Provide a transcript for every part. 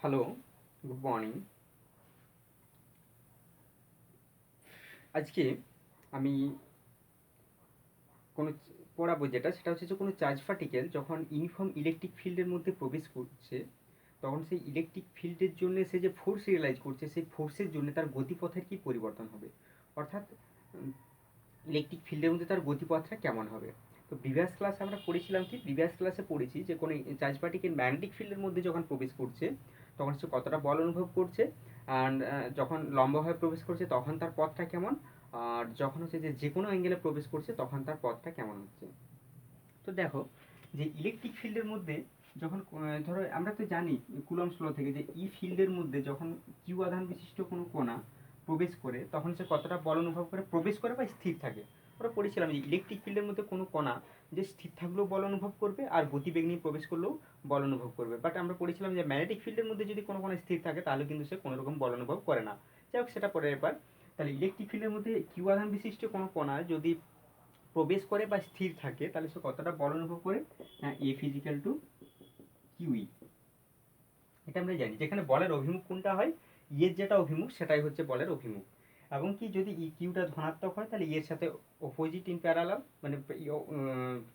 Hello, good morning. আজকে আমি কোনো পড়াবো যেটা সেটা হচ্ছে যে কোনো চার্জ পার্টিকেল যখন ইউনিফর্ম ইলেকট্রিক ফিল্ডের মধ্যে প্রবেশ করছে তখন সেই ইলেকট্রিক ফিল্ডের জন্য সে যে ফোর্স রিয়েলাইজ করছে সেই ফোর্সের জন্য তার গতিপথের কি পরিবর্তন হবে, অর্থাৎ ইলেকট্রিক ফিল্ডের মধ্যে তার গতিপথটা কেমন হবে। তো প্রিভিয়াস ক্লাসে আমরা পড়েছিলাম কি, প্রিভিয়াস ক্লাসে পড়েছি যে কোনো চার্জ পার্টিকেল ম্যাগনেটিক ফিল্ডের মধ্যে যখন প্রবেশ করছে তখন সে কতটা বল অনুভব করছে, অ্যান্ড যখন লম্বভাবে প্রবেশ করছে তখন তার পথটা কেমন, আর যখন হচ্ছে যে যে কোনো অ্যাঙ্গেলে প্রবেশ করছে তখন তার পথটা কেমন হচ্ছে। তো দেখো যে ইলেকট্রিক ফিল্ডের মধ্যে যখন ধরো আমরা তো জানি কুলম্বস ল থেকে যে ই ফিল্ডের মধ্যে যখন কিউ আধান বিশিষ্ট কোনো কণা প্রবেশ করে তখন সে কতটা বল অনুভব করে, প্রবেশ করে বা স্থির থাকে। আমরা পড়েছিলাম যে ইলেকট্রিক ফিল্ডের মধ্যে কোনো কণা যে স্থির থাকলেও বল অনুভব করবে আর গতিবেগ নিয়ে প্রবেশ করলেও বল অনুভব করবে, বাট আমরা পড়েছিলাম যে ম্যাগনেটিক ফিল্ডের মধ্যে যদি কোনো কণা স্থির থাকে তাহলে কিন্তু সে কোনো রকম বল অনুভব করে না। যাই হোক, সেটা পরের ব্যাপার। তাহলে ইলেকট্রিক ফিল্ডের মধ্যে কিউ আধান বিশিষ্ট কোনো কণা যদি প্রবেশ করে বা স্থির থাকে তাহলে সে কতটা বল অনুভব করে, এ ফিজিক্যাল টু কিউই। এটা আমরা জানি যেখানে বলের অভিমুখ কোনটা হয়, ইয়ের যেটা অভিমুখ সেটাই হচ্ছে বলের অভিমুখ। এবং কি যদি ই কিউটা ধনাত্মক হয় তাহলে ইয়ের সাথে অপোজিট ইন প্যারালাল, মানে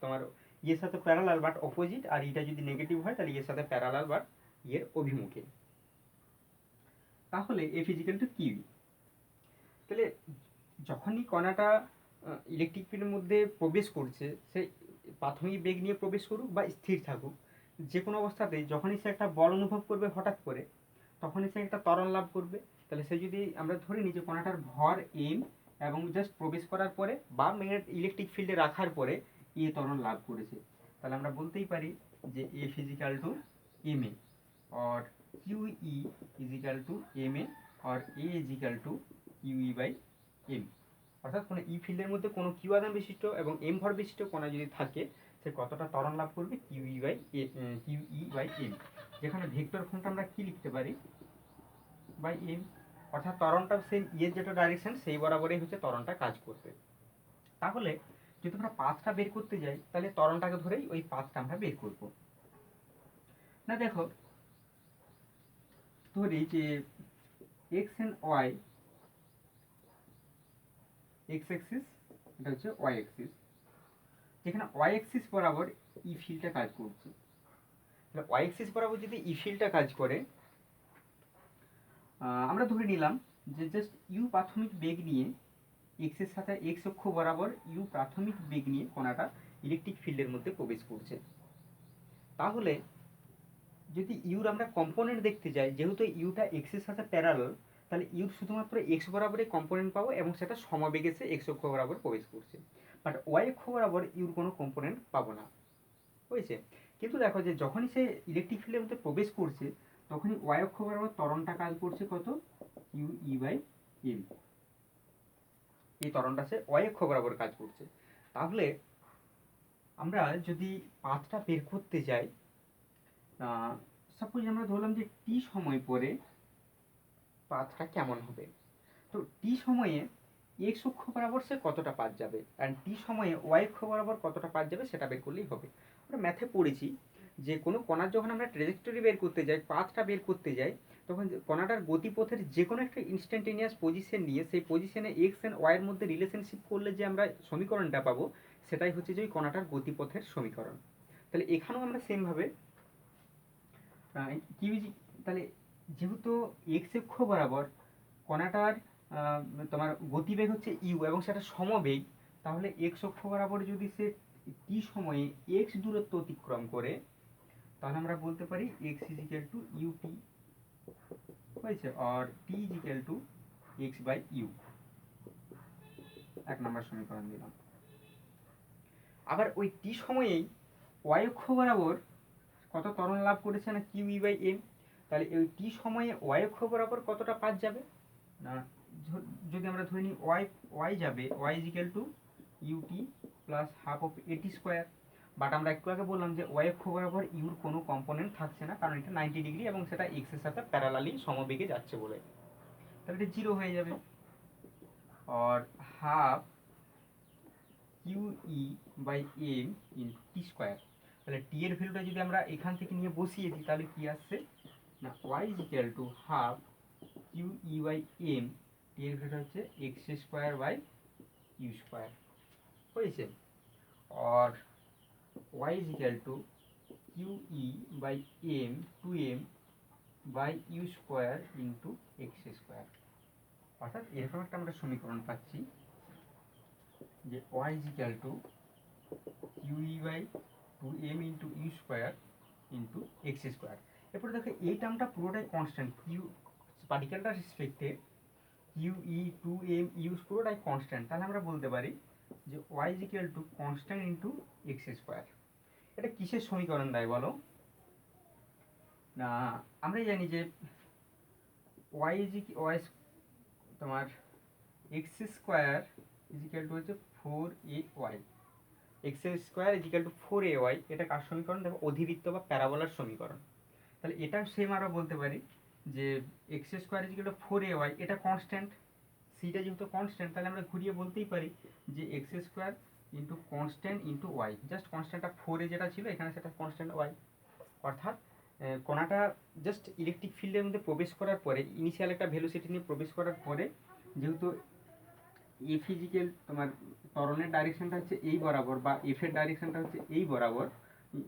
তোমার ইয়ের সাথে প্যারালাল বাট অপোজিট, আর ইটা যদি নেগেটিভ হয় তাহলে ইয়ের সাথে প্যারালাল বাট ইয়ের অভিমুখে। তাহলে এ ফিজিক্যাল টু কিউই। তাহলে যখনই কণাটা ইলেকট্রিক ফিল্ডের মধ্যে প্রবেশ করছে, সে প্রাথমিক বেগ নিয়ে প্রবেশ করুক বা স্থির থাকুক, যে কোনো অবস্থাতেই যখনই সে একটা বল অনুভব করবে হঠাৎ করে তখনই সে একটা ত্বরণ লাভ করবে। তাহলে সে যদি আমরা ধরে নিই যে কণাটার ভর এম এবং জাস্ট প্রবেশ করার পরে বা ইলেকট্রিক ফিল্ডে রাখার পরে এ ত্বরণ লাভ করেছে, তাহলে আমরা বলতেই পারি যে A physical to M A, और Q E equal to M A, और A equal to Q E by M. অর্থাৎ কোনো ই ফিল্ডের মধ্যে কোনো কিউ আধান বিশিষ্ট এবং এম ভর বিশিষ্ট কণা যদি থাকে সে কতটা ত্বরণ লাভ করবে, কিউ ই বাই এম। যেখানে ভেক্টর ফর্মটা আমরা কি লিখতে পারি, বাই এম। অর্থাৎ ত্বরণটা সেম ইয়ের যেটা ডাইরেকশন সেই বরাবরই হচ্ছে ত্বরণটা কাজ করবে। তাহলে যদি আমরা পাথটা বের করতে যাই তাহলে ত্বরণটাকে ধরেই ওই পাথটা আমরা বের করব। না দেখো, ধরি যে X and Y, X axis, এটা হচ্ছে ওয়াই অ্যাক্সিস, যেখানে ওয়াই অ্যাক্সিস বরাবর ই ফিল্ডটা কাজ করছে। তাহলে ওয়াই অ্যাক্সিস বরাবর যদি ই ফিল্ডটা কাজ করে, আমরা ধরে নিলাম যে জাস্ট ইউ প্রাথমিক বেগ নিয়ে এক্সের সাথে এক্স অক্ষ বরাবর ইউ প্রাথমিক বেগ নিয়ে কণাটা ইলেকট্রিক ফিল্ডের মধ্যে প্রবেশ করছে। তাহলে যদি ইউর আমরা কম্পোনেন্ট দেখতে যাই, যেহেতু ইউটা এক্সের সাথে প্যারালাল, তাহলে ইউর শুধুমাত্র এক্স বরাবরই কম্পোনেন্ট পাবো এবং সেটা সমবেগে সে এক্স অক্ষ বরাবর প্রবেশ করছে, বাট ওয়াই অক্ষ বরাবর ইউর কোনো কম্পোনেন্ট পাবো না। হয়েছে। কিন্তু দেখো যে যখনই সে ইলেকট্রিক ফিল্ডের মধ্যে প্রবেশ করছে তখনই ওয়াই অক্ষ বরাবর ত্বরণটা কাজ করছে কত, কিউ ই বাই এম। এই ত্বরণটা সে ওয়াই অক্ষ বরাবর কাজ করছে। তাহলে আমরা যদি পাথটা বের করতে যাই, সাপোজ আমরা ধরলাম যে টি সময় পরে পাথটা কেমন হবে। তো টি সময়ে এক্স অক্ষ বরাবর সে কতটা পাথ যাবে, অ্যান্ড টি সময়ে ওয়াই অক্ষ বরাবর কতটা পাথ যাবে সেটা বের করলেই হবে। আমরা ম্যাথে পড়েছি যে কোনো কণার যখন আমরা ট্রেজেক্টরি বের করতে যাই, পাথটা বের করতে যাই, তখন কণাটার গতিপথের যে কোনো একটা ইনস্ট্যান্টেনিয়াস পজিশন নিয়ে সেই পজিশনে এক্স অ্যান্ড ওয়াইয়ের মধ্যে রিলেশনশিপ করলে যে আমরা সমীকরণটা পাবো সেটাই হচ্ছে যে ওই কণাটার গতিপথের সমীকরণ। তাহলে এখানেও আমরা সেমভাবে কিউজি, তাহলে যেহেতু এক্স অক্ষ বরাবর কণাটার তোমার গতিবেগ হচ্ছে ইউ এবং সেটা সমবেগ, তাহলে এক্স অক্ষ বরাবর যদি সে টি সময়ে এক্স দূরত্ব অতিক্রম করে তাহলে আমরা বলতে পারি এক্স ইজিক্যাল টু ইউটি হয়েছে, আর T equal to X by U. এক নম্বর সমীকরণ দিলাম। আবার ওই টি সময়েই ওয়াই অক্ষ বরাবর কত ত্বরণ লাভ করেছে না, কিউ ই বাই এম। তাহলে ওই টি সময়ে ওয়াই অক্ষ বরাবর কতটা পাথ যাবে না, যদি আমরা ধরে নিই ওয়াই ওয়াই যাবে Y equal to UT plus half of এটি স্কোয়ার। বাট আমরা একটু আগে বললাম যে ওয়াই অক্ষ বরাবর ইউর কোনো কম্পোনেন্ট থাকছে না, কারণ এটা 90 ডিগ্রি এবং সেটা এক্সের সাথে প্যারালালি সমবেগে যাচ্ছে বলে, তাহলে এটা জিরো হয়ে যাবে। আর half Q E by M into T square. তাহলে টি এর ভ্যালুটা যদি আমরা এখান থেকে নিয়ে বসিয়ে দিই তাহলে কি আসছে, না Y is equal to half Q E by M, T এর ভ্যালু হচ্ছে X square by U square হয়েছে। আর Y is equal to Q E by M two M by U square into X square. অর্থাৎ এরকম একটা আমরা সমীকরণ পাচ্ছি যে Y is equal to Q E by two M into U square into X square. এরপরে দেখো এই টার্মটা পুরোটাই constant, Q পার্টিকেলটার রেসপেক্টে Q E two M U পুরোটাই কনস্ট্যান্ট। তাহলে আমরা বলতে পারি যে Y is equal to constant into X square. এটা কিসের সমীকরণ দেয় বলো? না আমরা জানি যে ওয়াই ইজ ওয়াই তোমার X square is equal to হচ্ছে four A Y, X square is equal to four A Y. এটা কার সমীকরণ? দেখো অধিবৃত্ত বা প্যারাবোলার সমীকরণ। তাহলে এটা সেম আমরা বলতে পারি যে X square is equal to four A Y, এটা কনস্ট্যান্ট, সিটা যেহেতু কনস্ট্যান্ট তাহলে আমরা ঘুরিয়ে বলতেই পারি যে X square into constant into Y, just কনস্ট্যান্টটা ফোরে যেটা ছিল এখানে সেটা কনস্ট্যান্ট ওয়াই। অর্থাৎ কণাটা জাস্ট ইলেকট্রিক ফিল্ডের মধ্যে প্রবেশ করার পরে, ইনিশিয়াল একটা ভেলোসিটি নিয়ে প্রবেশ করার পরে, যেহেতু এ ফিজিক্যাল তোমার ত্বরণের ডাইরেকশনটা হচ্ছে এই বরাবর বা এফ এর ডাইরেকশনটা হচ্ছে এই বরাবর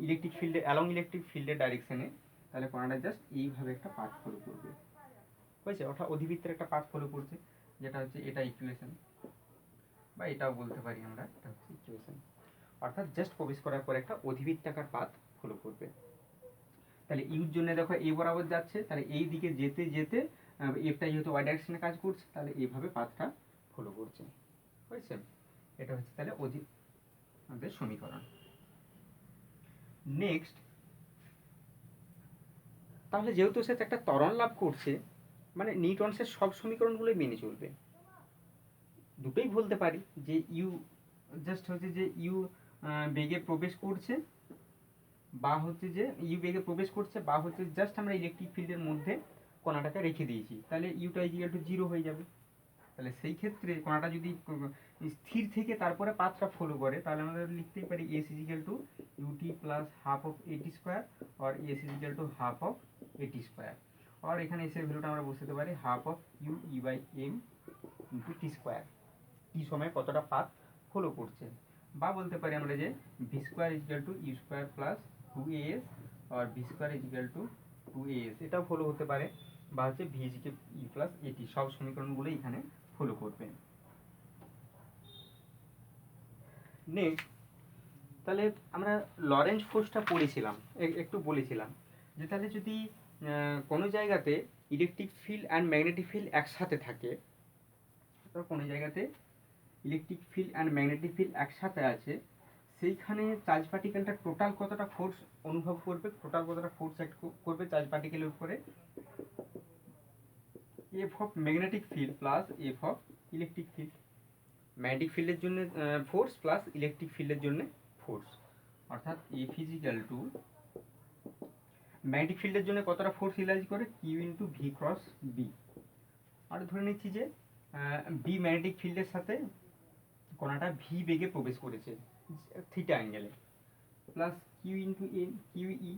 ইলেকট্রিক ফিল্ডে অ্যালং ইলেকট্রিক ফিল্ডের ডাইরেকশনে, তাহলে কণাটা জাস্ট এইভাবে একটা পাথ ফলো করবে হয়েছে। অর্থাৎ অধিবৃত্তের একটা পাথ ফলো করছে, যেটা হচ্ছে এটা ইকুয়েশন, বা এটাও বলতে পারি আমরা এটা হচ্ছে ইকুয়েশন। অর্থাৎ জাস্ট প্রবেশ করার পর একটা অধিবৃত্তাকার পাথ ফলো করবে। তাহলে ইউর জন্য দেখো এই বরাবর যাচ্ছে, তাহলে এই দিকে যেতে যেতে এফটা যেহেতু ওয়াই ডাইরেকশনে কাজ করছে তাহলে এইভাবে পাথটা ফলো করছে হয়েছে। এটা হচ্ছে তাহলে আমাদের সমীকরণ। নেক্সট, তাহলে যেহেতু সে একটা ত্বরণ লাভ করছে মানে নিউটনসের সব সমীকরণগুলোই মেনে চলবে। দুটোই বলতে পারি যে ইউ জাস্ট হচ্ছে যে ইউ বেগে প্রবেশ করছে, বা হচ্ছে যে ইউ বেগে প্রবেশ করছে, বা হচ্ছে জাস্ট আমরা ইলেকট্রিক ফিল্ডের মধ্যে কণাটাকে রেখে দিয়েছি, তাহলে ইউটা ইকুয়াল টু জিরো হয়ে যাবে। তাহলে সেই ক্ষেত্রে কণাটা যদি স্থির থেকে তারপরে পাথটা ফলো করে তাহলে আমরা লিখতেই পারি S equal to UT plus half of এটি স্কোয়ার, আর S equal to half of এটি স্কোয়ার। আর এখানে এসের ভ্যালুটা আমরা বসাতে পারি half of U E by M into T square, T সময় কতটা পাথ ফলো করছে। বা বলতে পারি আমরা যে v square equal to u square plus two a s, আর v square equal to two a s, এটাও ফলো হতে পারে। বা হচ্ছে ভি ইজিক্যাল ই প্লাস এটি, সব সমীকরণগুলো এখানে ফলো করবে। নেক্সট, তাহলে আমরা লরেঞ্জ ফোর্সটা পড়েছিলাম, একটু বলেছিলাম যে তাহলে যদি কোনো জায়গাতে electric field and magnetic field একসাথে থাকে, কোনো জায়গাতে electric field and magnetic field একসাথে আছে, সেইখানে চার্জ পার্টিকেলটা টোটাল কতটা ফোর্স অনুভব করবে, টোটাল কতটা ফোর্স অ্যাক্ট করবে চার্জ পার্টিকেলের উপরে, F of magnetic field plus F of electric field. Magnetic ফিল্ডের জন্য ফোর্স প্লাস ইলেকট্রিক ফিল্ডের জন্য ফোর্স। অর্থাৎ এফ ইজিক্যাল টু ম্যাগনেটিক ফিল্ডের জন্য কতটা ফোর্স রিলাইজ করে, Q into V cross B. আর ধরে নিচ্ছি যে বি ম্যাগনেটিক ফিল্ডের সাথে কণাটা ভি বেগে প্রবেশ করেছে থিটা অ্যাঙ্গেলে, plus q into n q e,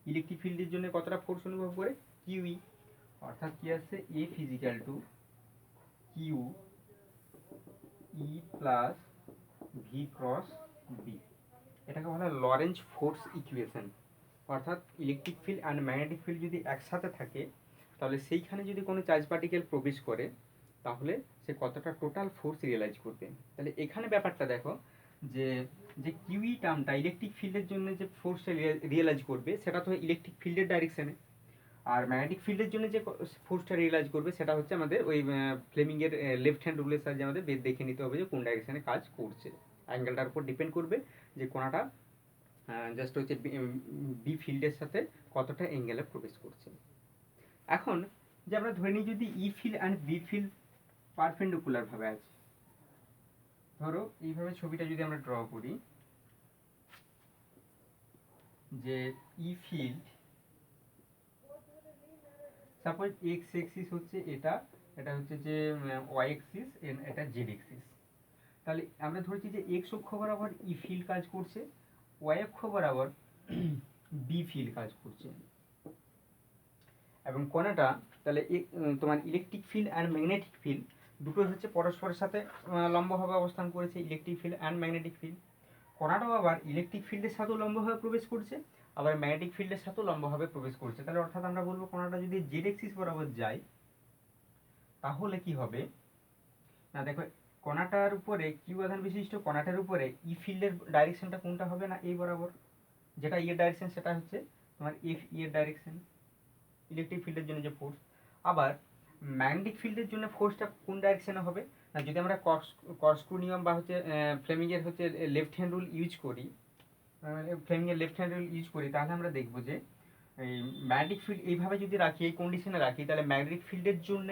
electric ফিল্ডের জন্য কতটা ফোর্স অনুভব করে, কিউ ই। অর্থাৎ কি আসছে F equal to Q e plus v cross B. এটাকে বলা হয় লরেঞ্জ ফোর্স ইকুয়েশন। অর্থাৎ electric field and magnetic field যদি একসাথে থাকে তাহলে সেইখানে যদি কোনো চার্জ পার্টিকেল প্রবেশ করে তাহলে সে কতটা টোটাল ফোর্স রিয়েলাইজ করবে। তাহলে এখানে ব্যাপারটা দেখো যে যে কিউই টার্মটা ইলেকট্রিক ফিল্ডের জন্য যে ফোর্সটা রিয়েলাইজ করবে সেটা তো ইলেকট্রিক ফিল্ডের ডাইরেকশনে, আর ম্যাগনেটিক ফিল্ডের জন্য যে ফোর্সটা রিয়েলাইজ করবে সেটা হচ্ছে আমাদের ওই ফ্লেমিংয়ের লেফট হ্যান্ড রুলের সাহায্যে আমাদের দেখে নিতে হবে যে কোন ডাইরেকশনে কাজ করছে। অ্যাঙ্গেলটার উপর ডিপেন্ড করবে যে কোনাটা জাস্ট হচ্ছে বি ফিল্ডের সাথে কতটা অ্যাঙ্গেলে প্রবেশ করছে। এখন যে আমরা ধরে নিই যদি E field and B field perpendicular ভাবে আছে, ধরো এইভাবে ছবিটা যদি আমরা ড্র করি যে ই ফিল্ড সাপোজ এক্স এক্সিস হচ্ছে এটা, এটা হচ্ছে যে ওয়াই এক্সিস, এটা জেড এক্সিস। তাহলে আমরা ধরেছি যে এক্স অক্ষ বরাবর ই ফিল্ড কাজ করছে, ওয়াই অক্ষ বরাবর বি ফিল্ড কাজ করছে। এবং কণাটা তাহলে তোমার electric field and magnetic field দুটোই হচ্ছে পরস্পরের সাথে লম্বভাবে অবস্থান করেছে, electric field and magnetic field. কণাটাও আবার ইলেকট্রিক ফিল্ডের সাথেও লম্বভাবে প্রবেশ করছে, আবার ম্যাগনেটিক ফিল্ডের সাথেও লম্বভাবে প্রবেশ করছে। তাহলে অর্থাৎ আমরা বলবো কণাটা যদি জেড এক্সিস বরাবর যায় তাহলে কি হবে না, দেখো কণাটার উপরে কিউ আধান বিশিষ্ট কণাটার উপরে ই ফিল্ডের ডাইরেকশনটা কোনটা হবে না, এই বরাবর। যেটা ইয়ের ডাইরেকশন সেটা হচ্ছে তোমার এফ ইয়ের ডাইরেকশন, ইলেকট্রিক ফিল্ডের জন্য যে ফোর্স। আবার ম্যাগনেটিক ফিল্ডের জন্য ফোর্সটা কোন ডাইরেকশনে হবে না, যদি আমরা কর্স্ক্রু নিয়ম বা হচ্ছে ফ্লেমিংয়ের হচ্ছে লেফট হ্যান্ড রুল ইউজ করি, ফ্লেমিংয়ের লেফট হ্যান্ড রুল ইউজ করি, তাহলে আমরা দেখবো যে এই ম্যাগনেটিক ফিল্ড এইভাবে যদি রাখি, এই কন্ডিশনে রাখি, তাহলে ম্যাগনেটিক ফিল্ডের জন্য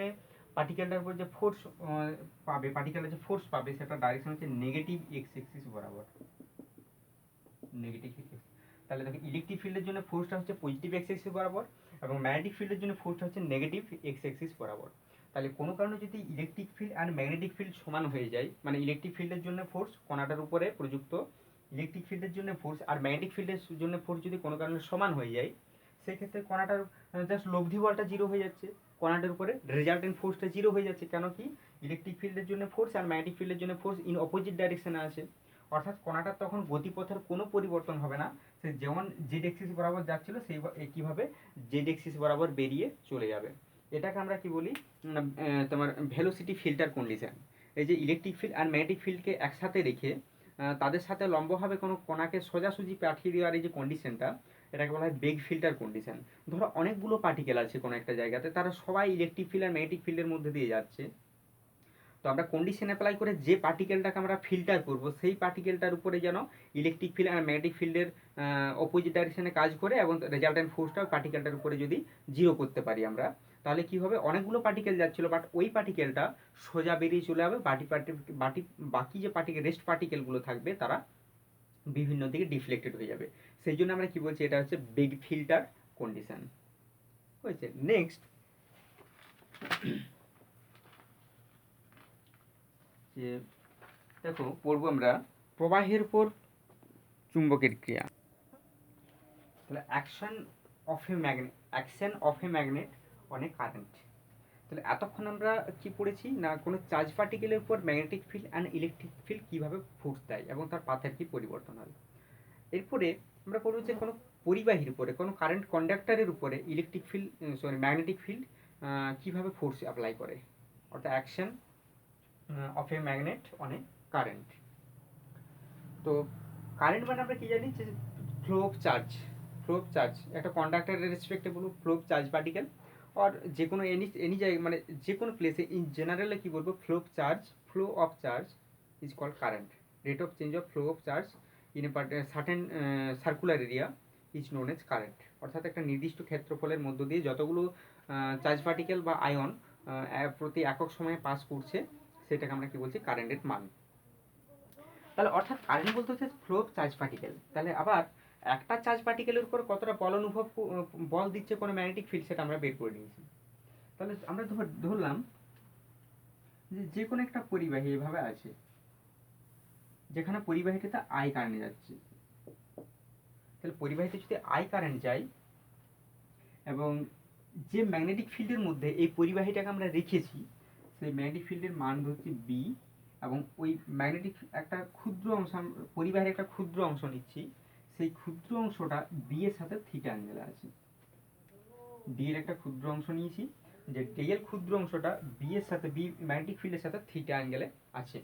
পার্টিকেলটার উপর যে ফোর্স পাবে, পার্টিকেলের যে ফোর্স পাবে সেটা ডাইরেকশন হচ্ছে নেগেটিভ এক্স এক্সিস বরাবর, নেগেটিভ এক্স। তাহলে দেখো ইলেকট্রিক ফিল্ডের জন্য ফোর্সটা হচ্ছে পজিটিভ এক্স এক্সিস বরাবর এবং ম্যাগনেটিক ফিল্ডের জন্য ফোর্সটা হচ্ছে নেগেটিভ এক্স এক্সিস বরাবর। তাহলে কোনো কারণে যদি ইলেকট্রিক ফিল্ড আর ম্যাগনেটিক ফিল্ড সমান হয়ে যায়, মানে ইলেকট্রিক ফিল্ডের জন্য ফোর্স কণাটার উপরে প্রযুক্ত ইলেকট্রিক ফিল্ডের জন্য ফোর্স আর ম্যাগনেটিক ফিল্ডের জন্য ফোর্স যদি কোনো কারণে সমান হয়ে যায়, সেই ক্ষেত্রে কণাটার জাস্ট লব্ধি বলটা জিরো হয়ে যাচ্ছে, কণাটার উপরে রেজাল্টেন্ট ফোর্সটা জিরো হয়ে যাচ্ছে। কেন কি ইলেকট্রিক ফিল্ডের জন্য ফোর্স আর ম্যাগনেটিক ফিল্ডের জন্য ফোর্স ইন অপোজিট ডাইরেকশনে আছে, অর্থাৎ কণাটার তখন গতিপথের কোনো পরিবর্তন হবে না, সে যেমন জেড এক্সিস বরাবর যাচ্ছিল সেই একইভাবে জেড এক্সিস বরাবর বেরিয়ে চলে যাবে। এটাকে আমরা কি বলি তোমার ভেলোসিটি ফিল্টার কন্ডিশন। এই যে ইলেকট্রিক ফিল্ড আর ম্যাগনেটিক ফিল্ডকে একসাথে রেখে তাদের সাথে লম্বভাবে কোনো কণাকে সোজাসুজি পাঠিয়ে দেওয়ার এই যে কন্ডিশনটা, এটাকে বলা হয় বেগ ফিল্টার কন্ডিশন। ধরো অনেকগুলো পার্টিকেল আছে কোনো একটা জায়গাতে, তারা সবাই ইলেকট্রিক ফিল্ড আর ম্যাগনেটিক ফিল্ডের মধ্যে দিয়ে যাচ্ছে, তো আমরা কন্ডিশন অ্যাপ্লাই করে যে পার্টিকেলটাকে আমরা ফিল্টার করব সেই পার্টিকেলটার উপরে যেন ইলেকট্রিক ফিল্ড আর ম্যাগনেটিক ফিল্ডের অপোজিট ডাইরেকশনে কাজ করে এবং রেজাল্টেন্ট ফোর্সটা পার্টিকেলটার উপরে যদি জিরো করতে পারি আমরা, তাহলে কি হবে, অনেকগুলো পার্টিকেল যাচ্ছিল বাট ওই পার্টিকেলটা সোজা বেরিয়ে চলে যাবে, বাকি যে পার্টিকেল রেস্ট পার্টিকেলগুলো থাকবে তারা বিভিন্ন দিকে ডিফ্লেক্টেড হয়ে যাবে। সেই জন্য আমরা কি বলছি, এটা হচ্ছে বেগ ফিল্টার কন্ডিশন হয়েছে। নেক্সট যে দেখো পড়বো আমরা প্রবাহের উপর চুম্বকের ক্রিয়া। তাহলে action of a magnet on a current. তাহলে এতক্ষণ আমরা কি পড়েছি না, কোনো চার্জ পার্টিকেলের উপর magnetic field and electric field কীভাবে ফোর্স দেয় এবং তার পাথের কী পরিবর্তন হয়। এরপরে আমরা পড়বো যে কোনো পরিবাহীর উপরে, কোনো কারেন্ট কন্ডাক্টরের উপরে ইলেকট্রিক ফিল্ড ম্যাগনেটিক ফিল্ড কীভাবে ফোর্স অ্যাপ্লাই করে, অর্থাৎ action of a magnet on a current. তো কারেন্ট মানে আমরা কি জানি যে ফ্লো অফ চার্জ একটা কন্ডাক্টরের রেসপেক্টে বলবো ফ্লো অফ চার্জ পার্টিকেল, আর যে কোনো এনি জায়গায় মানে যে কোনো প্লেসে ইন জেনারেলে কি বলবো, flow of charge is called current. Rate of change of flow of charge in a certain circular area is known as current. অর্থাৎ একটা নির্দিষ্ট ক্ষেত্রফলের মধ্য দিয়ে যতগুলো চার্জ পার্টিকেল বা আয়ন প্রতি একক সময়ে পাস করছে সেটাকে আমরা কি বলছি, কারেন্টের মান। তাহলে অর্থাৎ কারেন্ট বলতে হচ্ছে ফ্লো অফ চার্জ পার্টিকেল। তাহলে আবার একটা চার্জ পার্টিকেলের উপর কতটা বল দিচ্ছে কোনো ম্যাগনেটিক ফিল্ড সেটা আমরা বের করে নিয়েছি। তাহলে আমরা ধরলাম যে কোনো একটা পরিবাহী এভাবে আছে, যেখানে পরিবাহীটাতে আই কারেন্ট যাচ্ছে। তাহলে পরিবাহীতে যদি আই কারেন্ট যায় এবং যে ম্যাগনেটিক ফিল্ডের মধ্যে এই পরিবাহীটাকে আমরা রেখেছি সেই ম্যাগনেটিক ফিল্ডের মান হচ্ছে বি, এবং ওই ম্যাগনেটিক একটা ক্ষুদ্র অংশ পরিবাহের একটা ক্ষুদ্র অংশ নিচ্ছি, সেই ক্ষুদ্র অংশটা বি এর সাথে থিটা অ্যাঙ্গেলে আছে। ডি এর একটা ক্ষুদ্র অংশ নিয়েছি, যে ডি এর ক্ষুদ্র অংশটা বি এর সাথে ম্যাগনেটিক ফিল্ডের সাথে থিটা অ্যাঙ্গেলে আছে।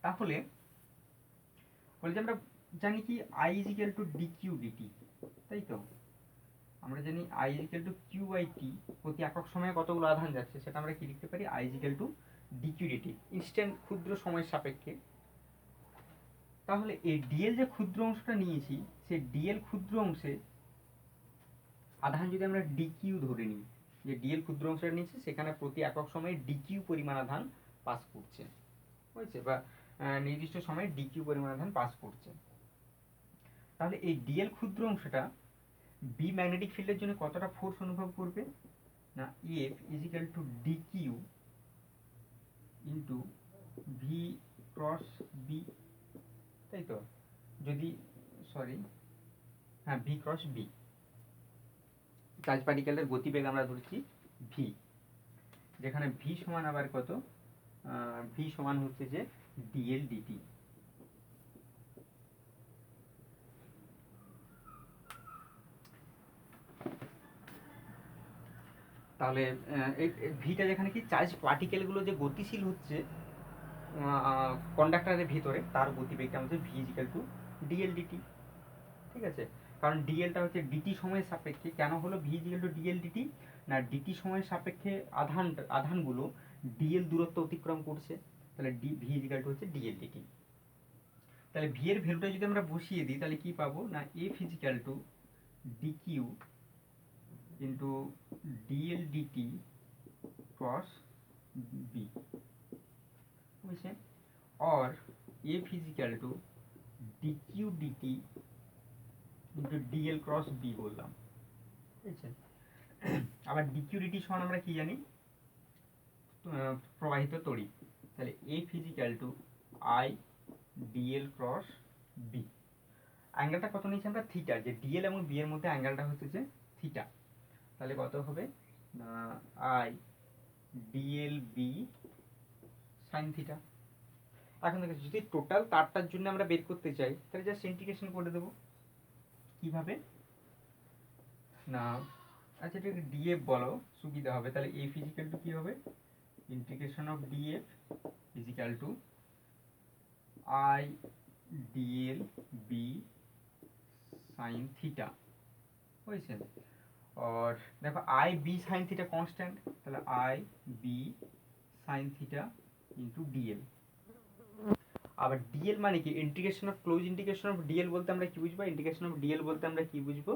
তাহলে বলে যে আমরা জানি কি I is equal to D Q D T, তাই তো আমরা জানি I is equal to Q by T, প্রতি একক সময়ে কতগুলো আধান যাচ্ছে সেটা আমরা কি লিখতে পারি, I is equal to D Q D T, instant ক্ষুদ্র সময়ের সাপেক্ষে। তাহলে এই ডিএল যে ক্ষুদ্র অংশটা নিয়েছি, সেই ডিএল ক্ষুদ্র অংশে আধান যদি আমরা ডিকিউ ধরে নিই, যে ডিএল ক্ষুদ্র অংশটা নিয়েছি সেখানে প্রতি একক সময়ে ডিকিউ পরিমাণ আধান পাস করছে, বুঝছে, বা নির্দিষ্ট সময়ে ডিকিউ পরিমাণ আধান পাস করছে। তাহলে এই ডিএল ক্ষুদ্র অংশটা বি ম্যাগনেটিক ফিল্ডের জন্য কতটা ফোর্স অনুভব করবে না, EF is equal to dq into V cross B, তাই তো, যদি ভি ক্রস বি চার্জ পার্টিকেলের গতিবেগ আমরা ধরছি ভি, যেখানে ভি সমান আবার কত, ভি সমান হচ্ছে যে ডিএল ডিটি। তাহলে এই ভিটা যেখানে কি চার্জ পার্টিকেলগুলো যে গতিশীল হচ্ছে কন্ডাক্টরের ভিতরে, তার গতিবেগটা আমাদের v equal to dl dt. ঠিক আছে, কারণ ডিএলটা হচ্ছে ডিটি সময়ের সাপেক্ষে। কেন হলো v equal to dl dt? না, ডিটি সময়ের সাপেক্ষে আধানগুলো ডিএল দূরত্ব অতিক্রম করছে, তাহলে ভি ইজিক্যাল টু হচ্ছে ডিএল ডিটি। তাহলে ভি এর ভ্যালুটা যদি আমরা বসিয়ে দিই তাহলে কি পাবো না, F equal to dq into dl dt cross B, বুঝছে? और F equal to dq dt into dl cross B বললাম, বুঝছে? আবার ডিকিউ ডিটি সমান আমরা কি জানি, প্রবাহিত তড়িৎ। তাহলে A physical to I D L cross B. অ্যাঙ্গেলটা কত নিয়েছি আমরা, থিটা, যে ডিএল এবং বি এর মধ্যে অ্যাঙ্গেলটা হচ্ছে যে থিটা। তাহলে কত হবে না, I DL B sine theta. এখন দেখো, যদি টোটাল তারটার জন্য আমরা বের করতে চাই তাহলে জাস্ট ইন্টিগ্রেশন করে দেবো। কিভাবে না, আচ্ছা এটাকে ডিএফ বলো, সুবিধা হবে। তাহলে এ ফিজিক্যাল টু কি হবে, integration of D F equal to I DL B sine theta, বুঝছেন? और देखो I B sine theta constant, তাহলে I B sine theta into D L. আবার ডিএল মানে কি, integration of close integration of D L বলতে আমরা কি বুঝবো, ইন্টিগ্রেশন অফ ডিএল বলতে আমরা কি বুঝবো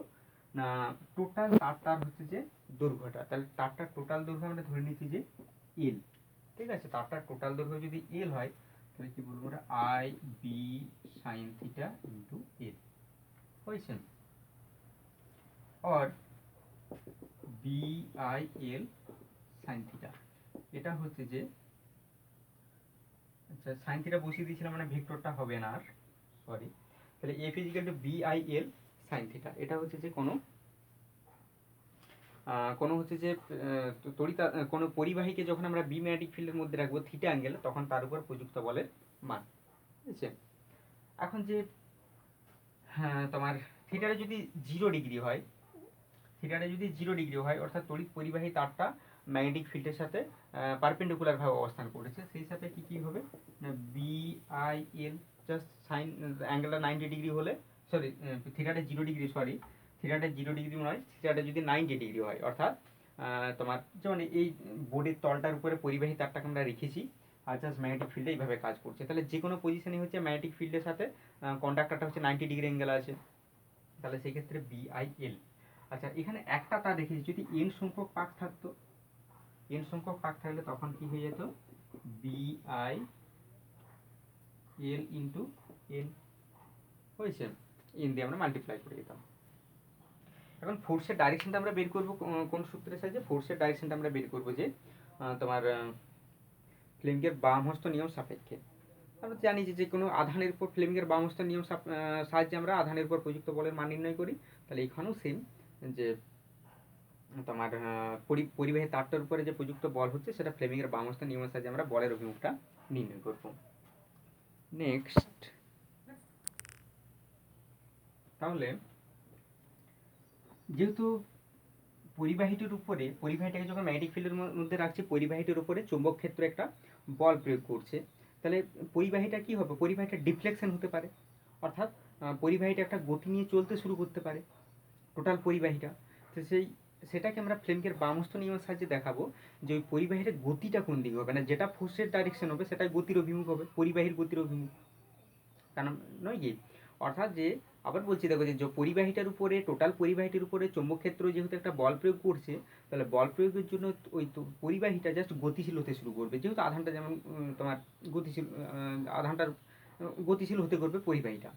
না, টোটাল তারটার হচ্ছে যে দৈর্ঘ্যটা। তাহলে তারটার টোটাল দৈর্ঘ্য আমরা ধরে নিচ্ছি যে এল। ঠিক আছে, তারটার টোটাল দৈর্ঘ্য যদি এল হয় তাহলে কি বলবো, I B sine theta into L, হয়েছে? और B I L sine theta, এটা হচ্ছে যে, আচ্ছা সাইন থিটা বসিয়ে দিয়েছিলাম মানে ভেক্টরটা হবে না আর, সরি। তাহলে F equal to B I L sine theta, এটা হচ্ছে যে কোনো হচ্ছে যে তড়িৎ কোনো পরিবাহীকে যখন আমরা বি ম্যাগনেটিক ফিল্ডের মধ্যে রাখবো থিটা অ্যাঙ্গেল, তখন তার উপর প্রযুক্ত বলের মান, ঠিক আছে? এখন যে হ্যাঁ তোমার থিটাটা যদি 0 ডিগ্রি হয়, থিটাটা যদি 0 ডিগ্রি হয়, অর্থাৎ তড়িৎ পরিবাহী তারটা ম্যাগনেটিক ফিল্ডের সাথে পারপেন্ডিকুলার ভাবে অবস্থান করেছে, সেই সাথে কি কি হবে না, B I L just sine অ্যাঙ্গেলটা 90 ডিগ্রি হলে, সরি থিটাটা 0 ডিগ্রি, সরি থিটাটা 0 ডিগ্রি নয়, থিটাটা যদি 90 ডিগ্রি হয়, অর্থাৎ তোমার যেমন এই বোর্ডের তলটার উপরে পরিবাহী তারটাকে আমরা রেখেছি আর জাস্ট ম্যাগনেটিক ফিল্ডে এইভাবে কাজ করছে, তাহলে যে কোনো পজিশনে হচ্ছে ম্যাগনেটিক ফিল্ডের সাথে কন্ডাক্টরটা হচ্ছে 90 ডিগ্রি অ্যাঙ্গেল আছে, তাহলে সেই ক্ষেত্রে বি আই এল। আচ্ছা এখানে একটা তার রেখেছি, যদি এন সংখ্যক পাক থাকতো, এন সংখ্যক পাক থাকলে তখন কি হয়ে যেত, B I L into n, হয়েছে? এন দিয়ে আমরা মাল্টিপ্লাই করে দিতাম। এখন ফোর্সের ডাইরেকশনটা আমরা বের করবো কোন সূত্রের সাহায্যে, ফোর্সের ডাইরেকশনটা আমরা বের করবো যে তোমার ফ্লেমিংয়ের বামহস্ত নিয়ম সাপেক্ষে। আমরা জানি যে কোনো আধানের উপর ফ্লেমিংয়ের বামহস্ত নিয়ম সাহায্যে আমরা আধানের উপর প্রযুক্ত বলের মান নির্ণয় করি। তাহলে এখানেও সেম, যে তোমার পরিবাহী তারটার উপরে যে প্রযুক্ত বল হচ্ছে সেটা ফ্লেমিংয়ের বামহস্ত নিয়মের সাহায্যে আমরা বলের অভিমুখটা নির্ণয় করব। নেক্সট, তাহলে যেহেতু পরিবাহীটির উপরে, পরিবাহীটাকে যখন ম্যাগনেটিক ফিল্ডের মধ্যে রাখছি, পরিবাহীটির উপরে চৌম্বক ক্ষেত্র একটা বল প্রয়োগ করছে, তাহলে পরিবাহীটা কি হবে, পরিবাহীটা ডিফ্লেকশন হতে পারে, অর্থাৎ পরিবাহীটা একটা গতি নিয়ে চলতে শুরু করতে পারে টোটাল পরিবাহীটা। তো সেটাকে আমরা ফ্লেমিংয়ের বামহস্ত নিয়মের সাহায্যে দেখাবো যে ওই পরিবাহীর গতিটা কোন দিকে হবে, না যেটা ফোর্সের ডাইরেকশন হবে সেটাই গতির অভিমুখ হবে, পরিবাহীর গতির অভিমুখ, কারণ নয় কি? অর্থাৎ যে, আবার বলছি দেখো, যে পরিবাহীটার উপরে, টোটাল পরিবাহীটির উপরে চৌম্বক ক্ষেত্র যেহেতু একটা বল প্রয়োগ করছে, তাহলে বল প্রয়োগের জন্য ওই পরিবাহীটা জাস্ট গতিশীল হতে শুরু করবে, যেহেতু আধানটা যেমন তোমার গতিশীল, আধানটার গতিশীল হতে করবে পরিবাহীটা,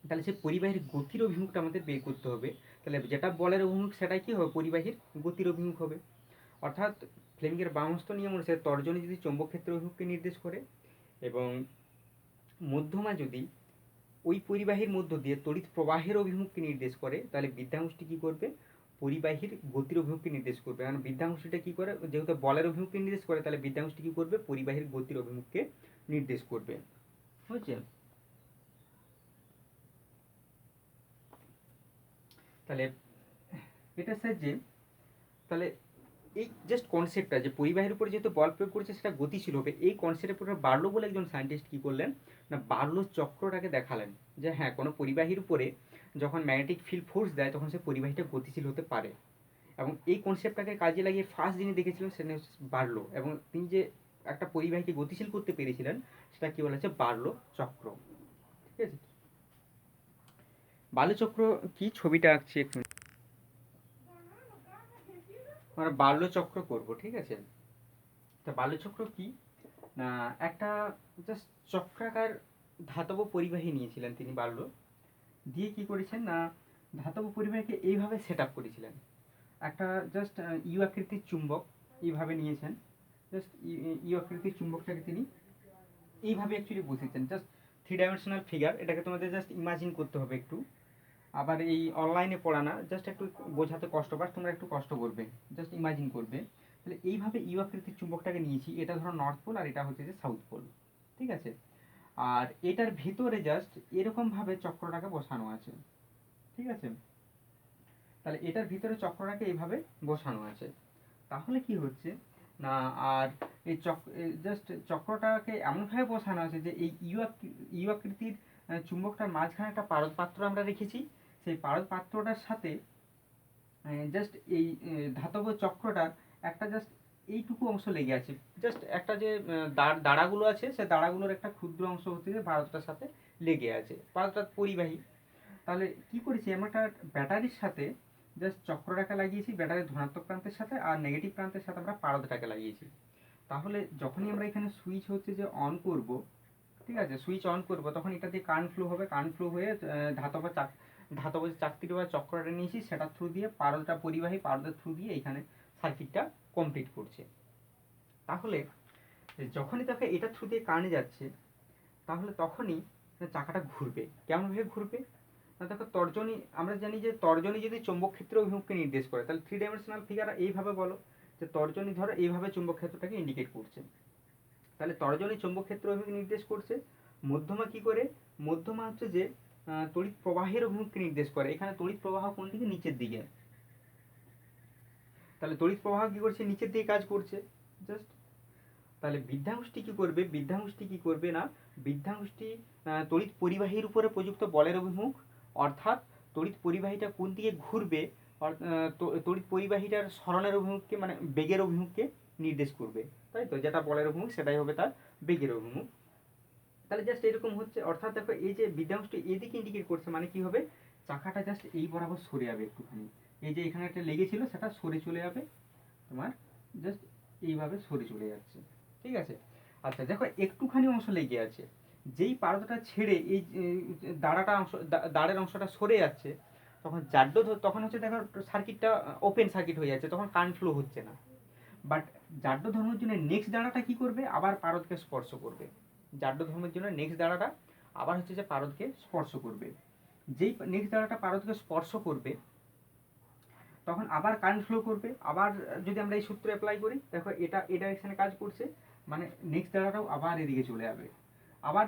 তাহলে সেই পরিবাহীর গতির অভিমুখটা আমাদের বের করতে হবে। তাহলে যেটা বলের অভিমুখ সেটাই কি হবে, পরিবাহীর গতির অভিমুখ হবে। অর্থাৎ ফ্লেমিংয়ের বামহস্ত নিয়ম অনুসারে তর্জনী যদি চৌম্বক ক্ষেত্রের অভিমুখকে নির্দেশ করে এবং মধ্যমা যদি ওই পরিবাহীর মধ্য দিয়ে তড়িৎ প্রবাহের অভিমুখকে নির্দেশ করে, তাহলে বৃদ্ধাংশটি কী করবে, পরিবাহীর গতির অভিমুখকে নির্দেশ করবে। কারণ বৃদ্ধাঙ্গুষ্ঠীটা কি করে, যেহেতু বলের অভিমুখকে নির্দেশ করে, তাহলে বৃদ্ধাঙ্গুষ্ঠী কি করবে, পরিবাহীর গতির অভিমুখকে নির্দেশ করবে। বুঝছে? তাহলে এটা স্যার যে, তাহলে এই জাস্ট কনসেপ্টটা যে পরিবাহীর উপরে যেহেতু বল প্রয়োগ করেছে সেটা গতিশীল হবে, এই কনসেপ্টের উপরে বার্লো বলে একজন সায়েন্টিস্ট কি করলেন না, বার্লো চক্রটাকে দেখালেন যে হ্যাঁ, কোনো পরিবাহীর উপরে যখন ম্যাগনেটিক ফিল্ড ফোর্স দেয় তখন সে পরিবাহীটা গতিশীল হতে পারে। এবং এই কনসেপ্টটাকে কাজে লাগিয়ে ফার্স্ট যিনি দেখেছিলেন সেটা হচ্ছে বার্লো, এবং তিনি যে একটা পরিবাহীকে গতিশীল করতে পেরেছিলেন সেটা কি বলা হচ্ছে বার্লো চক্র। ঠিক আছে, বার্লো চক্র কি, ছবিটা আঁকছি একটু, আমরা বার্লো চক্র করব। ঠিক আছে, তা বার্লো চক্র কি না, একটা জাস্ট চক্রাকার ধাতব পরিবাহী নিয়েছিলেন তিনি বার্লো, দিয়ে কি করেছেন না, ধাতব পরিবাহীকে এইভাবে সেট আপ করেছিলেন। একটা জাস্ট ইউ আকৃতির চুম্বক এইভাবে নিয়েছেন, জাস্ট ইউ আকৃতির চুম্বকটাকে তিনি এইভাবে অ্যাকচুয়ালি বসিয়েছেন। জাস্ট 3 ডাইমেনশনাল ফিগার, এটাকে তোমাদের জাস্ট ইমাজিন করতে হবে একটু। আবার এই অনলাইনে পড়া না, জাস্ট একটু বোঝাতে কষ্ট, বাট তোমরা একটু কষ্ট করবে, জাস্ট ইমাজিন করবে। তাহলে এইভাবে ইউ আকৃতির চুম্বকটাকে নিয়েছি, এটা ধরো নর্থ পোল আর এটা হচ্ছে যে সাউথ পোল। ঠিক আছে, আর এটার ভিতরে জাস্ট এরকমভাবে চক্রটাকে বসানো আছে। ঠিক আছে, তাহলে এটার ভিতরে চক্রটাকে এইভাবে বসানো আছে। তাহলে কি হচ্ছে না, আর এই জাস্ট চক্রটাকে এমনভাবে বসানো আছে যে এই ইউ আকৃতির চুম্বকটার মাঝখানে একটা পারদ পাত্র আমরা রেখেছি, সেই পারদ পাত্রটার সাথে জাস্ট এই ধাতব চক্রটার একটা জাস্ট এইটুকু অংশ লেগে আছে। জাস্ট একটা যে দাঁড়াগুলো আছে, সে দাঁড়াগুলোর একটা ক্ষুদ্র অংশ হচ্ছে যে পারদটার সাথে লেগে আছে, পারদটা পরিবাহী। তাহলে কি করেছি, আমরা একটা ব্যাটারির সাথে জাস্ট চক্রটাকে লাগিয়েছি, ব্যাটারির ধনাত্মক প্রান্তের সাথে, আর নেগেটিভ প্রান্তের সাথে আমরা পারদটাকে লাগিয়েছি। তাহলে যখনই আমরা এখানে সুইচ হচ্ছে যে অন করব, ঠিক আছে, সুইচ অন করব, তখন এটা দিয়ে কারেন্ট ফ্লো হবে, কারেন্ট ফ্লো হয়ে ধাতব যে চাকতিটা বা চক্রটা নিয়েছি সেটার থ্রু দিয়ে পারদটা পরিবাহী পারদের থ্রু দিয়ে এখানে সার্কিটটা কমপ্লিট করছে। তাহলে যখনই তাকে এটা থ্রু দিয়ে কারেন্ট যাচ্ছে, তাহলে তখনই চাকাটা ঘুরবে। কেমনভাবে ঘুরবে না, দেখো তর্জনী, আমরা জানি যে তর্জনী যদি চৌম্বক ক্ষেত্রের অভিমুখকে নির্দেশ করে, তাহলে 3 ডাইমেনশনাল ফিগার এইভাবে বলো যে তর্জনী ধরো এইভাবে চৌম্বক ক্ষেত্রটাকে ইন্ডিকেট করছে। তাহলে তর্জনী চৌম্বক ক্ষেত্র অভিমুখ নির্দেশ করছে। মধ্যমা কি করে, মধ্যমা হচ্ছে যে তড়িৎ প্রবাহের অভিমুখকে নির্দেশ করে। এখানে তড়িৎ প্রবাহ কোন দিকে, নিচের দিকে। তাহলে তড়িৎ প্রবাহ কি করছে, নিচের দিকে কাজ করছে জাস্ট। তাহলে বৃদ্ধাঙ্গুষ্ঠী কি করবে, বৃদ্ধাঙ্গুষ্ঠী কি করবে না, বৃদ্ধাঙ্গুষ্ঠী তড়িৎ পরিবাহীর উপরে প্রযুক্ত বলের অভিমুখ, অর্থাৎ তড়িৎ পরিবাহীটা কোন দিকে ঘুরবে, তড়িৎ পরিবাহীটার সরণের অভিমুখকে মানে বেগের অভিমুখকে নির্দেশ করবে। তাই তো, যেটা বলের অভিমুখ সেটাই হবে তার বেগের অভিমুখ। তাহলে জাস্ট এরকম হচ্ছে, অর্থাৎ দেখো এই যে বৃদ্ধাঙ্গুষ্ঠী এদিকে ইন্ডিকেট করছে, মানে কি হবে, চাকাটা জাস্ট এই বরাবর সরে যাবে একটুখানি, এই যে এখানে একটা লেগেছিল সেটা সরে চলে যাবে, তোমার জাস্ট এইভাবে সরে চলে যাচ্ছে। ঠিক আছে, আচ্ছা দেখো একটুখানি অংশ লেগে আছে, যেই পারদটা ছেড়ে এই দাঁড়াটা অংশ দাঁড়ের অংশটা সরে যাচ্ছে, তখন তখন হচ্ছে দেখো সার্কিটটা ওপেন সার্কিট হয়ে যাচ্ছে, তখন কারেন্ট ফ্লো হচ্ছে না। বাট জাড্য ধর্মের জন্য নেক্সট দাঁড়াটা কি করবে, আবার পারদকে স্পর্শ করবে। জাড্য ধর্মের জন্য নেক্সট দাঁড়াটা আবার হচ্ছে যে পারদকে স্পর্শ করবে। যেই নেক্সট দাঁড়াটা পারদকে স্পর্শ করবে, তখন আবার কারেন্ট ফ্লো করবে। আবার যদি আমরা এই সূত্র অ্যাপ্লাই করি, দেখো এটা এই ডাইরেকশনে কাজ করছে, মানে নেক্সট দাঁড়াটাও আবার এদিকে চলে যাবে। আবার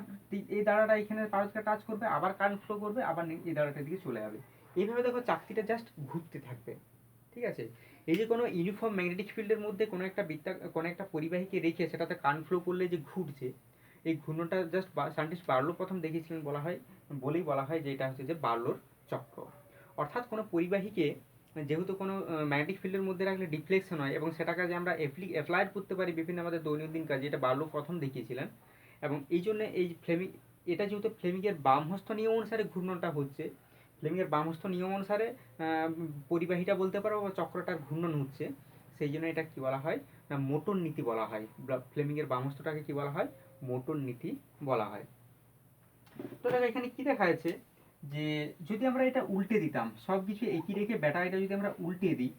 এই দাঁড়াটা এখানে পারদকে টাচ করবে, আবার কারেন্ট ফ্লো করবে, আবার এই দাঁড়াটার দিকে চলে যাবে। এইভাবে দেখো চাকতিটা জাস্ট ঘুরতে থাকবে। ঠিক আছে, এই যে কোনো ইউনিফর্ম ম্যাগনেটিক ফিল্ডের মধ্যে কোনো একটা পরিবাহীকে রেখে সেটাতে কারেন্ট ফ্লো করলে যে ঘুরছে, এই ঘূর্ণনটা জাস্ট সায়েন্টিস্ট বার্লো প্রথম দেখিয়েছিলেন, বলা হয় যে এটা হচ্ছে যে বার্লোর চক্র। অর্থাৎ কোনো পরিবাহীকে যেহেতু কোনো ম্যাগনেটিক ফিল্ডের মধ্যে রাখলে ডিফ্লেকশন হয়, এবং সেটাকে যে আমরা অ্যাপ্লাইড করতে পারি বিভিন্ন আমাদের দৈনন্দিন কাজে, এটা বার্লো প্রথম দেখিয়েছিলেন। এবং এই জন্য এই এটা যেহেতু ফ্লেমিংয়ের বামহস্ত নিয়ম অনুসারে ঘূর্ণনটা হচ্ছে, ফ্লেমিংয়ের বামহস্ত নিয়ম অনুসারে পরিবাহীটা বলতে পারো বা চক্রটার ঘূর্ণন হচ্ছে, সেই জন্য এটা কি বলা হয় না, মোটর নীতি বলা হয়। ফ্লেমিংয়ের বামহস্তটাকে কি বলা হয়, মোটর নীতি বলা হয়। তো দেখো এখানে কি দেখা যাচ্ছে যে যদি আমরা এটা উল্টে দিতাম, সব কিছু একই রেখে ব্যাটারিটা যদি আমরা উল্টে দিই,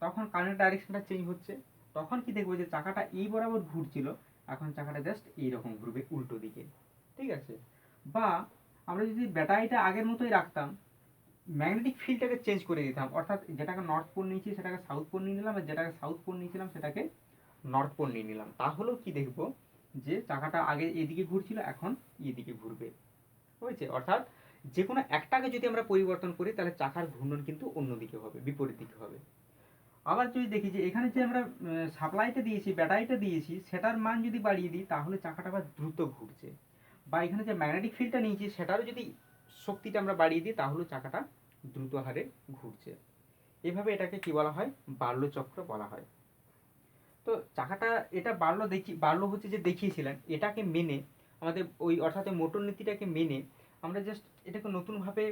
তখন কারেন্ট ডাইরেকশনটা চেঞ্জ হচ্ছে। তখন কি দেখবো যে চাকাটা এই বরাবর ঘুরছিল, এখন চাকাটা জাস্ট এইরকম ঘুরবে উল্টো দিকে। ঠিক আছে, বা আমরা যদি ব্যাটারিটা আগের মতোই রাখতাম, ম্যাগনেটিক ফিল্ডটাকে চেঞ্জ করে দিতাম, অর্থাৎ যেটাকে নর্থ পোল নিয়েছি সেটাকে সাউথ পোল নিয়ে নিলাম, আর যেটাকে সাউথ পোল নিয়েছিলাম সেটাকে নর্থ পোল নিয়ে নিলাম। তাহলেও কি দেখব যে চাকাটা আগে এদিকে ঘুরছিল, এখন এদিকে ঘুরবে। হয়েছে? অর্থাৎ যে কোনো একটাকে যদি আমরা পরিবর্তন করি তাহলে চাকার ঘূর্ণন কিন্তু অন্যদিকে হবে, বিপরীত দিকে হবে। আবার যদি দেখি যে এখানে যে আমরা সাপ্লাইটা দিয়েছি, ব্যাটারিটা দিয়েছি, সেটার মান যদি বাড়িয়ে দিই তাহলে চাকাটা আবার দ্রুত ঘুরছে। বা এখানে যে ম্যাগনেটিক ফিল্ডটা নিয়েছি সেটারও যদি শক্তিটা আমরা বাড়িয়ে দিই তাহলে চাকাটা দ্রুত হারে ঘুরছে। এভাবে এটাকে কি বলা হয়? বার্লো চক্র বলা হয়। তো চাকাটা এটা বার্লো হচ্ছে যে দেখিয়েছিলেন, এটাকে মেনে আমাদের ওই অর্থাৎ মোটর নীতিটাকে মেনে আমরা জাস্ট এটাকে নতুনভাবে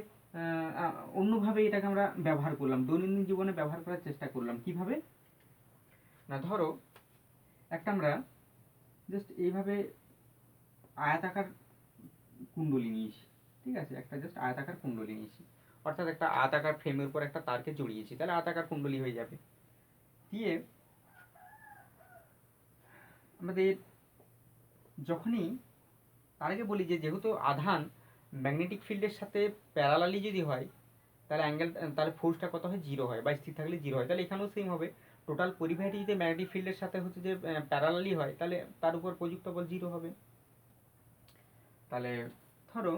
অন্যভাবে এটাকে আমরা ব্যবহার করলাম, দৈনন্দিন জীবনে ব্যবহার করার চেষ্টা করলাম। কিভাবে না, ধরো একটা আমরা জাস্ট এইভাবে আয়াতাকার কুণ্ডলী নিয়েছি, ঠিক আছে, একটা জাস্ট আয়তাকার কুণ্ডলী নিয়েছি, অর্থাৎ একটা আয়তাকার ফ্রেমের উপর একটা তারকে জড়িয়েছি, তাহলে আয়তাকার কুণ্ডলী হয়ে যাবে। দিয়ে আমাদের যখনই তার আগে বলি যে যেহেতু আধান ম্যাগনেটিক ফিল্ডের সাথে প্যারালালি যদি হয় তাহলে তাহলে ফোর্সটা কত হয়? জিরো হয়, বা স্থির থাকলে জিরো হয়। তাহলে এখানেও সেম হবে, টোটাল পরিবাহীটি যদি ম্যাগনেটিক ফিল্ডের সাথে হচ্ছে যে প্যারালালি হয় তাহলে তার উপর প্রযুক্ত বল জিরো হবে। তাহলে ধরো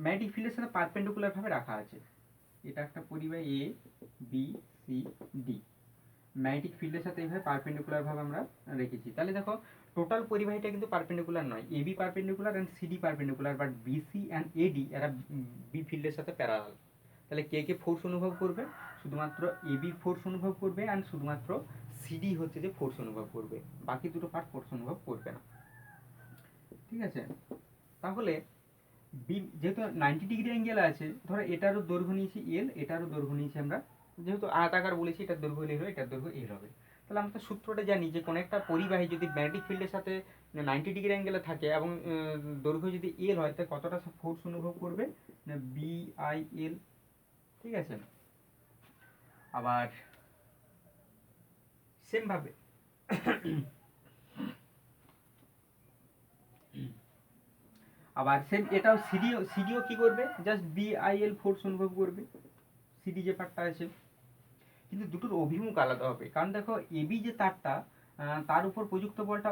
ম্যাগনেটিক ফিল্ডের সাথে পারপেন্ডিকুলার ভাবে রাখা আছে, এটা একটা পরিবাহী A B C D, magnetic ফিল্ডের সাথে এইভাবে পারপেন্ডিকুলার ভাবে আমরা রেখেছি। তাহলে দেখো টোটাল পরিবাহীটা কিন্তু পারপেন্ডিকুলার নয়, A B perpendicular and C D perpendicular, but B C and A D এরা বি ফিল্ডের সাথে প্যারালাল। তাহলে কে কে ফোর্স অনুভব করবে? শুধুমাত্র এবি ফোর্স অনুভব করবে, অ্যান্ড শুধুমাত্র সিডি হচ্ছে যে ফোর্স অনুভব করবে, বাকি দুটো পার্ট ফোর্স অনুভব করবে না। ঠিক আছে? তাহলে যেহেতু 90 ডিগ্রি অ্যাঙ্গেল আছে, ধরো এটারও দৈর্ঘ্য নিয়েছি এল, এটারও দৈর্ঘ্য নিয়েছি আমরা, যেহেতু আয়তাকার বলেছি এটার দৈর্ঘ্য এল হবে, এটার দৈর্ঘ্য এল হবে। তাহলে আমরা তো সূত্রটা জানি যে কোনো একটা পরিবাহী যদি ম্যাগনেটিক ফিল্ডের সাথে 90 ডিগ্রি অ্যাঙ্গেলে থাকে এবং দৈর্ঘ্য যদি এল হয় তাহলে কতটা ফোর্স অনুভব করবে? না বি আই এল। ঠিক আছে? আবার সেমভাবে আবার সেম এটাও সিডিও কি করবে? Just B I L force অনুভব করবে, সিডি যে পার্টটা আছে। কিন্তু দুটোর অভিমুখ আলাদা হবে, কারণ দেখো এবি যে তারটা তার উপর প্রযুক্ত বলটা,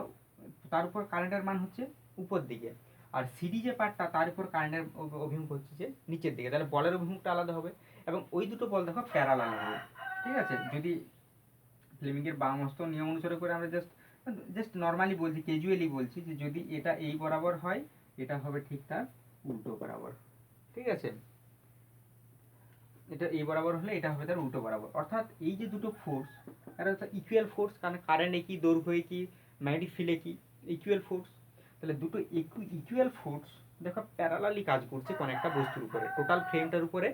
তার উপর কারেন্টের মান হচ্ছে উপর দিকে, আর সিডি যে পার্টটা তার উপর কারেন্টের অভিমুখ হচ্ছে যে নিচের দিকে, তাহলে বলের অভিমুখটা আলাদা হবে এবং ওই দুটো বল দেখো প্যারালাল হবে। ঠিক আছে? যদি ফ্লেমিংয়ের বাম হস্ত নিয়ম অনুসারে করে আমরা জাস্ট জাস্ট নর্মালি বলছি, ক্যাজুয়ালি বলছি যে যদি এটা এই বরাবর হয় এটা হবে ঠিক তার উল্টো বরাবর। ঠিক আছে? এটা এই বরাবর হলে এটা হবে তার উল্টো বরাবর, অর্থাৎ এই যে দুটো ফোর্স এটা হচ্ছে ইকুয়াল ফোর্স, কারণ কারেন্ট একই, দৈর্ঘ্য একই, ম্যাগনেটিক ফিল্ড একই, ইকুয়াল ফোর্স। তাহলে দুটো ইকুয়াল ফোর্স দেখো প্যারালালি কাজ করছে কোন একটা বস্তুর উপরে, টোটাল ফ্রেমটার উপরে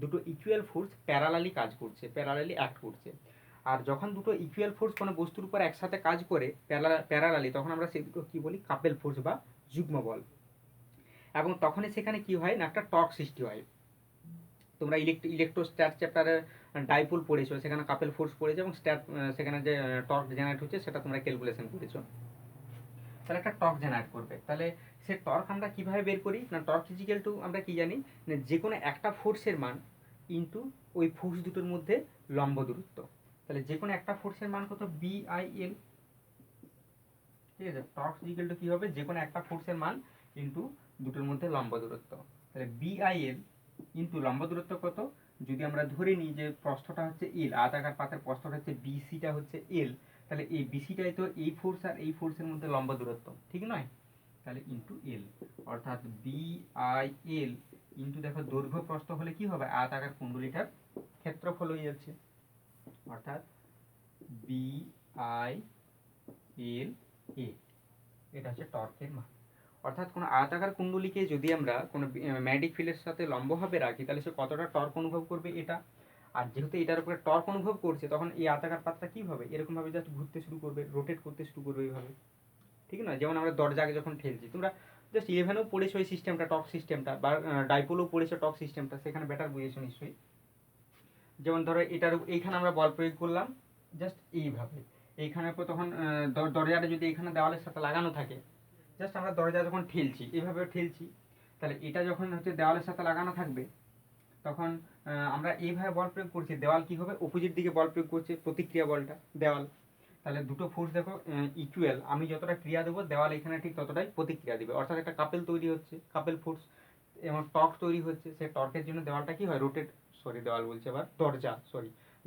দুটো ইকুয়াল ফোর্স প্যারালালি কাজ করছে, প্যারালালি অ্যাক্ট করছে। আর যখন দুটো ইকুয়াল ফোর্স কোনো বস্তুর উপর একসাথে কাজ করে প্যারালালি, তখন আমরা সেই দুটো কী বলি? কাপেল ফোর্স বা যুগ্ম বল। এবং তখনই সেখানে কি হয় না, একটা টর্ক সৃষ্টি হয়। তোমরা ইলেকট্রোস্ট্যাট চ্যাপ্টারে ডাইপোল পড়েছো, সেখানে কাপেল ফোর্স পড়েছে এবং সেখানে যে টর্ক জেনারেট হচ্ছে সেটা তোমরা ক্যালকুলেশন করেছো। তাহলে একটা টর্ক জেনারেট করবে, তাহলে সে টর্ক আমরা কিভাবে বের করি না, টর্ক ইজিক্যাল টু আমরা কি জানি না, যে কোনো একটা ফোর্সের মান ইন্টু ওই ফোর্স দুটোর মধ্যে লম্ব দূরত্ব। তাহলে যে কোনো একটা ফোর্সের মান কত? B I L. ঠিক আছে? টর্ক ইজিক্যাল টু কি হবে? যে কোনো একটা ফোর্সের মান ইন্টু দুটোর মধ্যে লম্ব দূরত্ব। তাহলে বি আই এল ইন্টু লম্ব দূরত্ব কত? যদি আমরা ধরে নিই যে প্রস্থটা হচ্ছে এল, আয়তাকার পাতের প্রস্থটা হচ্ছে বিসিটা হচ্ছে এল, তাহলে এই বিসিটাই তো এই ফোর্স আর এই ফোর্সের মধ্যে লম্ব দূরত্ব, ঠিক নয়? তাহলে ইন্টু এল, অর্থাৎ বি আই এল ইন্টু দেখো দৈর্ঘ্য প্রস্থ হলে কি হবে? আয়তাকার কুণ্ডলীটার ক্ষেত্রফল হয়ে যাচ্ছে, অর্থাৎ বি আই এল এ। এটা হচ্ছে টর্কের মান। অর্থাৎ কোনো আয়তাকার কুণ্ডলীকে যদি আমরা কোনো ম্যাগনেটিক ফিল্ডের সাথে লম্বভাবে রাখি তাহলে সে কতটা টর্ক অনুভব করবে এটা। আর যেহেতু এটার উপরে টর্ক অনুভব করছে তখন এই আয়তাকার পাতটা কী হবে? এরকমভাবে জাস্ট ঘুরতে শুরু করবে, রোটেট করতে শুরু করবে এইভাবে। ঠিক না? যেমন আমরা দরজাকে যখন ঠেলছি, তোমরা জাস্ট 11-এও পড়েছো এই সিস্টেমটা, টর্ক সিস্টেমটা, বা ডাইপোলও পড়েছো টর্ক সিস্টেমটা, সেখানে বেটার বুঝেছো নিশ্চয়ই। যেমন ধরো এটার এইখানে আমরা বল প্রয়োগ করলাম জাস্ট এইভাবে, এইখানে পর তখন দরজাটা যদি এখানে দেওয়ালের সাথে লাগানো থাকে, জাস্ট আমরা দরজা যখন ঠেলছি এভাবে ঠেলছি, তাহলে এটা যখন হচ্ছে দেওয়ালের সাথে লাগানো থাকবে তখন আমরা এইভাবে বল প্রয়োগ করছি, দেওয়াল কি হবে, অপোজিট দিকে বল প্রয়োগ করছে, প্রতিক্রিয়া বলটা দেওয়াল। তাহলে দুটো ফোর্স দেখো ইকুয়াল, আমি যতটা ক্রিয়া দেবো দেওয়াল এখানে ঠিক ততটাই প্রতিক্রিয়া দেবে, অর্থাৎ একটা কাপেল তৈরি হচ্ছে, কাপেল ফোর্স এবং টর্ক তৈরি হচ্ছে। সেই টর্কের জন্য দেওয়ালটা কি হয়, রোটেট, সরি দেওয়াল বলছে আবার,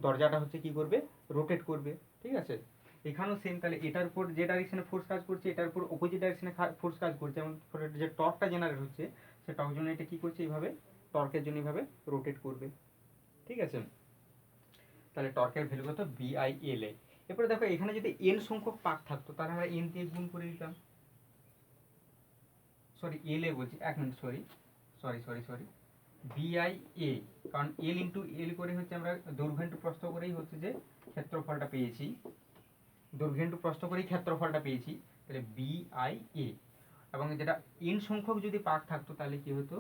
দরজাটা হচ্ছে কি করবে, রোটেট করবে। ঠিক আছে, এখানেও সেম। তাহলে এটার উপর যে ডাইরেকশনে ফোর্স কাজ করছে, এটার উপর অপোজিট ডাইরেকশনে ফোর্স কাজ করছে, এবং যে টর্কটা জেনারেট হচ্ছে, সে টর্ক জন্য এটা কি করছে, এইভাবে টর্কের জন্য এইভাবে রোটেট করবে। ঠিক আছে, তাহলে টর্কের ভ্যালু কত, BI/L এ। এরপরে দেখো এখানে যদি n সংখ্যক পাক থাকতো তাহলে আমরা n দিয়ে গুণ করে দিতাম, সরি এল এ বলছি, এক মিনিট, সরি BI/A, কারণ L ইন্টু এল করে হচ্ছে আমরা দৈর্ঘ্য ইন্টু প্রস্থ করেই হচ্ছে যে ক্ষেত্রফলটা পেয়েছি, দৈর্ঘ্য ইন্টু প্রস্থ করেই ক্ষেত্রফলটা পেয়েছি। তাহলে BI/A, এবং যেটা n সংখ্যক যদি পাক থাকতো তাহলে কি হতো,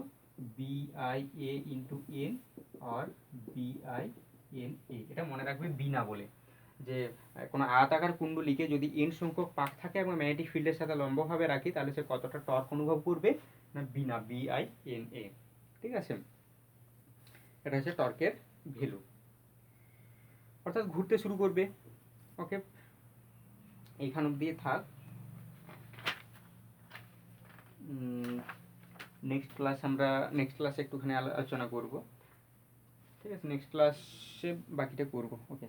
BI/A ইন্টু n আর BI/NA। এটা মনে রাখবে বিনা বলে, যে কোনো আয়তাকার কুণ্ডলীকে যদি n সংখ্যক পাক থাকে এবং ম্যাগনেটিক ফিল্ডের সাথে লম্বভাবে রাখি তাহলে সে কতটা টর্ক অনুভব করবে, না বিনা, BI/NA। ঠিক আছে, এটা হচ্ছে টর্কের ভ্যালু, অর্থাৎ ঘুরতে শুরু করবে। ওকে, এইখান অব্দি থাক। নেক্সট ক্লাসে একটুখানি আলোচনা করব। ঠিক আছে, নেক্সট ক্লাসে বাকিটা করব। ওকে।